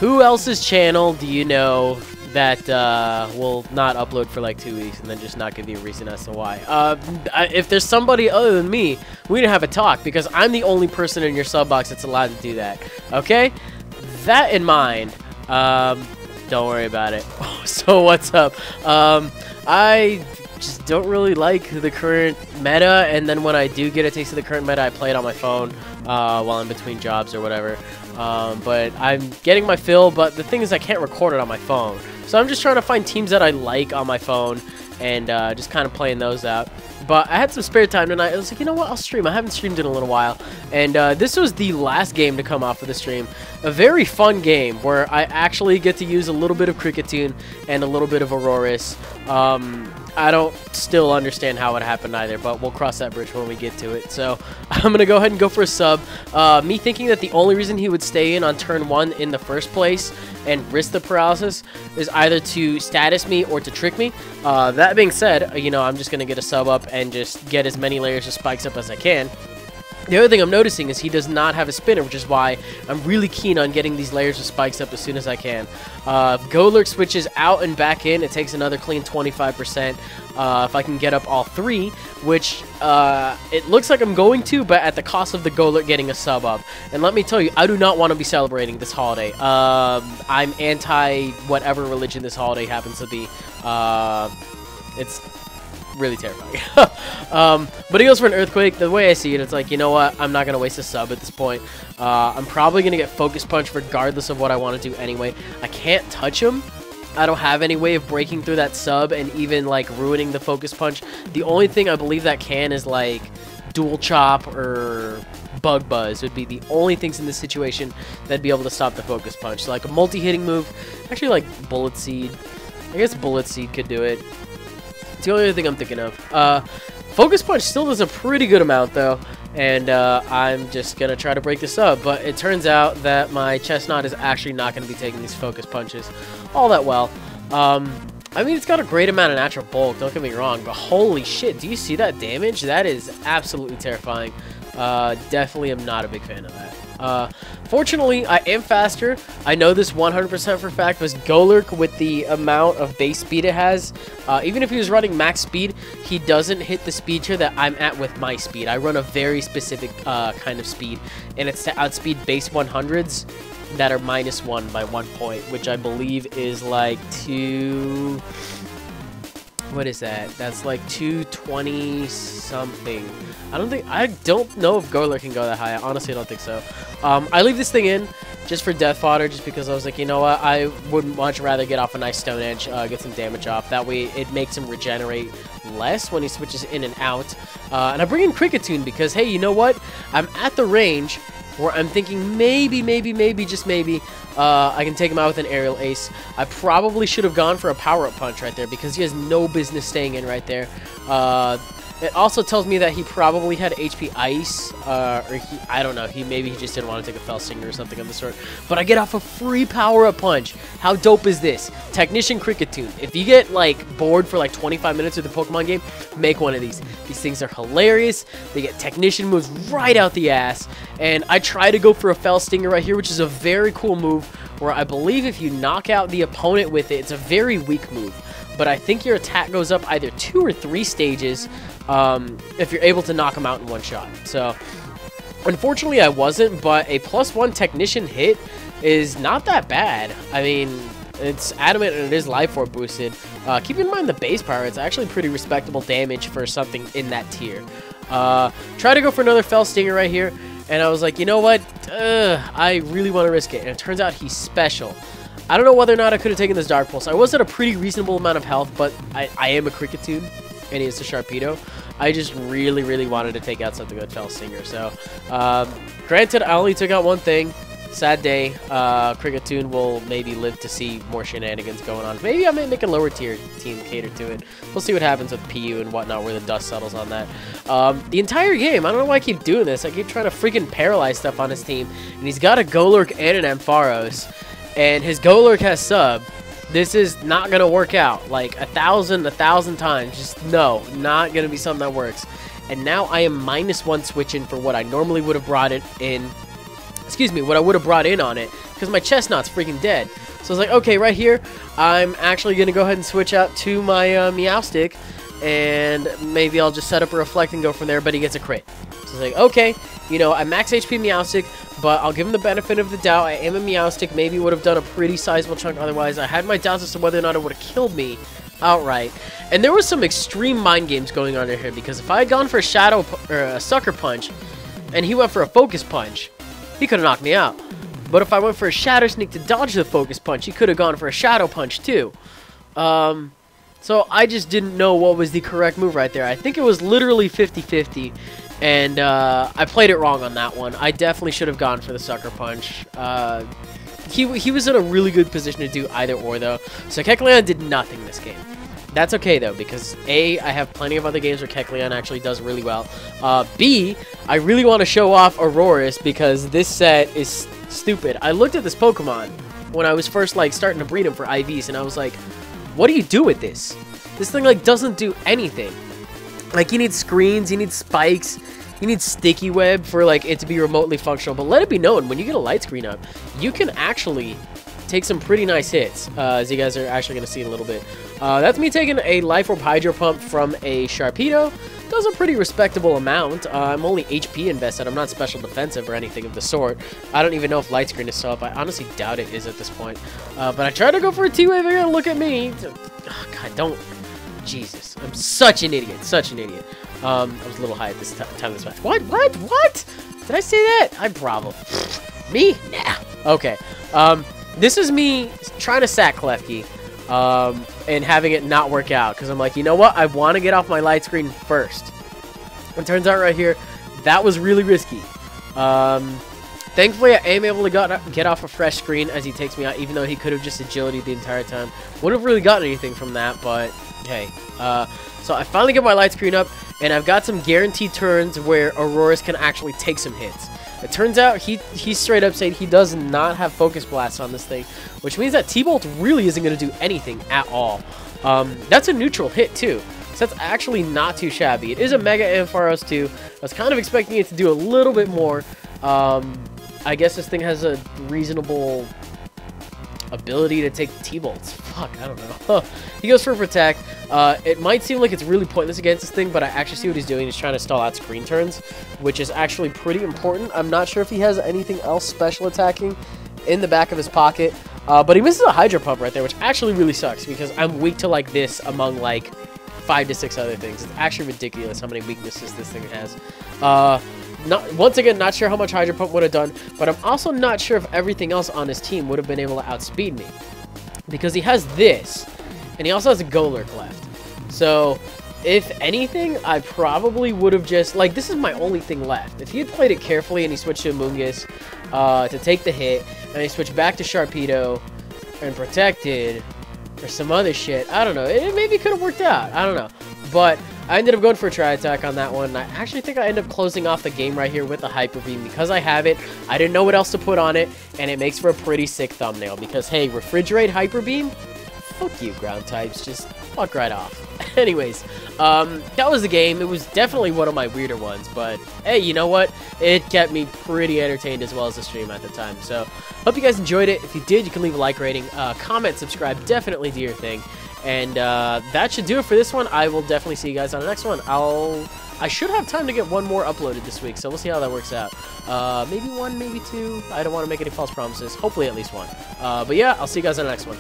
Who else's channel do you know that will not upload for like 2 weeks and then just not give you a reason as to why? If there's somebody other than me, we need to have a talk, because I'm the only person in your sub box that's allowed to do that. Okay? That in mind, don't worry about it. So what's up? I just don't really like the current meta, and then when I do get a taste of the current meta, I play it on my phone while I'm between jobs or whatever. But I'm getting my fill, but the thing is I can't record it on my phone. So I'm just trying to find teams that I like on my phone and just kind of playing those out. But I had some spare time tonight. I was like, you know what, I'll stream. I haven't streamed in a little while. And this was the last game to come off of the stream. A very fun game where I actually get to use a little bit of Kricketune and a little bit of Aurorus. I don't still understand how it happened either, but we'll cross that bridge when we get to it. So I'm going to go ahead and go for a sub. Me thinking that the only reason he would stay in on turn 1 in the first place and risk the paralysis is either to status me or to trick me. That being said, you know, I'm just going to get a sub up and just get as many layers of spikes up as I can. The other thing I'm noticing is he does not have a spinner, which is why I'm really keen on getting these layers of spikes up as soon as I can. Golurk switches out and back in. It takes another clean 25%. If I can get up all 3, which it looks like I'm going to, but at the cost of the Golurk getting a sub up. And let me tell you, I do not want to be celebrating this holiday. I'm anti whatever religion this holiday happens to be. It's really terrifying. But he goes for an earthquake. The way I see it, it's like, you know what, I'm not gonna waste a sub at this point. I'm probably gonna get focus punch regardless of what I want to do anyway. I can't touch him. I don't have any way of breaking through that sub and even like ruining the focus punch. The only thing I believe that can is like dual chop or bug buzz would be the only things in this situation that'd be able to stop the focus punch. So like a multi-hitting move, actually like bullet seed. I guess bullet seed could do it. It's the only other thing I'm thinking of. Focus punch still does a pretty good amount though, and I'm just gonna try to break this up. But it turns out that my chestnut is actually not gonna be taking these focus punches all that well. I mean, it's got a great amount of natural bulk, don't get me wrong, but holy shit, do you see that damage? That is absolutely terrifying. Definitely am not a big fan of that. Fortunately, I am faster. I know this 100% for a fact, because Golurk, with the amount of base speed it has, even if he was running max speed, he doesn't hit the speed tier that I'm at with my speed. I run a very specific kind of speed, and it's to outspeed base 100s that are -1 by 1 point, which I believe is like what is that? That's like 220 something. I don't know if Golurk can go that high. I honestly don't think so. I leave this thing in just for death fodder, just because I was like, you know what, I would much rather get off a nice stone edge, get some damage off. That way it makes him regenerate less when he switches in and out. And I bring in Kricketune because, hey, you know what? I'm at the range where I'm thinking maybe, just maybe, I can take him out with an aerial ace. I probably should have gone for a power-up punch right there, because he has no business staying in right there. It also tells me that he probably had HP Ice, or I don't know, maybe he just didn't want to take a Fell Stinger or something of the sort. But I get off a free power-up punch. How dope is this? Technician Kricketune. If you get like bored for like 25 minutes with the Pokemon game, make one of these. These things are hilarious. They get Technician moves right out the ass. And I try to go for a Fell Stinger right here, which is a very cool move, where I believe if you knock out the opponent with it, it's a very weak move. But I think your attack goes up either 2 or 3 stages if you're able to knock them out in one shot. So, unfortunately, I wasn't, but a +1 Technician hit is not that bad. I mean, it's adamant and it is Life Orb boosted. Keep in mind the base power. It's actually pretty respectable damage for something in that tier. Try to go for another Fell Stinger right here, and I was like, you know what? I really want to risk it. And it turns out he's special. I don't know whether or not I could have taken this Dark Pulse. I was at a pretty reasonable amount of health, but I am a Kricketune, and he is a Sharpedo. I just really wanted to take out something with Fell Stinger. So, granted, I only took out one thing. Sad day. Kricketune will maybe live to see more shenanigans going on. Maybe I may make a lower tier team cater to it. We'll see what happens with PU and whatnot, where the dust settles on that. The entire game, I don't know why I keep doing this. I keep trying to freaking paralyze stuff on his team, and he's got a Golurk and an Ampharos. And his Golurk has sub. This is not going to work out. Like 1,000 times. Just no, not going to be something that works. And now I am -1 switching for what I normally would have brought it in. Excuse me, what I would have brought in on it. because my chestnut's freaking dead. So I was like, okay, right here, I'm actually going to go ahead and switch out to my Meowstic, and maybe I'll just set up a Reflect and go from there, but he gets a crit. So I was like, okay, you know, I'm max HP Meowstic, but I'll give him the benefit of the doubt. I am a Meowstic, maybe would have done a pretty sizable chunk otherwise. I had my doubts as to whether or not it would have killed me outright. And there was some extreme mind games going on in here, because if I had gone for a Shadow or a Sucker Punch, and he went for a Focus Punch, he could have knocked me out. But if I went for a Shadow Sneak to dodge the Focus Punch, he could have gone for a Shadow Punch too. So I just didn't know what was the correct move right there. I think it was literally 50-50, and I played it wrong on that one. I definitely should have gone for the Sucker Punch. He was in a really good position to do either or, though. So Kecleon did nothing this game. That's okay, though, because A, I have plenty of other games where Kecleon actually does really well. B, I really want to show off Aurorus, because this set is stupid. I looked at this Pokemon when I was first, like, starting to breed him for IVs, and I was like, what do you do with this? This thing, like, doesn't do anything. Like, you need screens, you need spikes, you need sticky web for, like, it to be remotely functional. But let it be known, when you get a light screen up, you can actually take some pretty nice hits, as you guys are actually going to see in a little bit. That's me taking a Life Orb Hydro Pump from a Sharpedo. Does a pretty respectable amount. I'm only HP invested. I'm not special defensive or anything of the sort. I don't even know if Light Screen is still up. I honestly doubt it is at this point. But I tried to go for a T-Wave again. Look at me. Oh, God, don't. Jesus. I'm such an idiot. Such an idiot. I was a little high at this time of this match. What? Did I say that? I'm Bravo. Me? Nah. Okay. This is me trying to sack Klefki, and having it not work out, because I'm like, you know what? I want to get off my light screen first. It turns out right here, that was really risky. Thankfully, I am able to get off a fresh screen as he takes me out, even though he could have just agility the entire time. Wouldn't have really gotten anything from that, but hey. So I finally get my light screen up, and I've got some guaranteed turns where Aurorus can actually take some hits. It turns out he straight up said he does not have Focus Blast on this thing, which means that T-Bolt really isn't going to do anything at all. That's a neutral hit too, so that's actually not too shabby. It is a Mega Ampharos too. I was kind of expecting it to do a little bit more. I guess this thing has a reasonable ability to take T-Bolts. Fuck, I don't know. He goes for Protect. It might seem like it's really pointless against this thing, but I actually see what he's doing. He's trying to stall out screen turns, which is actually pretty important. I'm not sure if he has anything else special attacking in the back of his pocket, but he misses a Hydro Pump right there, which actually really sucks, because I'm weak to like this among like 5 to 6 other things. It's actually ridiculous how many weaknesses this thing has. Once again, not sure how much Hydro Pump would have done, but I'm also not sure if everything else on his team would have been able to outspeed me, because he has this, and he also has a Golurk left. So, if anything, I probably would have just, like, this is my only thing left. If he had played it carefully and he switched to Amoonguss to take the hit, and he switched back to Sharpedo and protected, or some other shit, I don't know, it maybe could have worked out, I don't know. But I ended up going for a Tri-Attack on that one. I actually think I ended up closing off the game right here with the Hyper Beam, because I have it. I didn't know what else to put on it, and it makes for a pretty sick thumbnail, because, hey, Refrigerate Hyper Beam? Fuck you, ground types. Just fuck right off. Anyways, that was the game. It was definitely one of my weirder ones, but hey, you know what? It kept me pretty entertained as well as the stream at the time. So, hope you guys enjoyed it. If you did, you can leave a like rating, comment, subscribe. Definitely do your thing. And that should do it for this one. I will definitely see you guys on the next one. I should have time to get one more uploaded this week, so we'll see how that works out. Maybe one, maybe two. I don't want to make any false promises. Hopefully at least one. But yeah, I'll see you guys on the next one.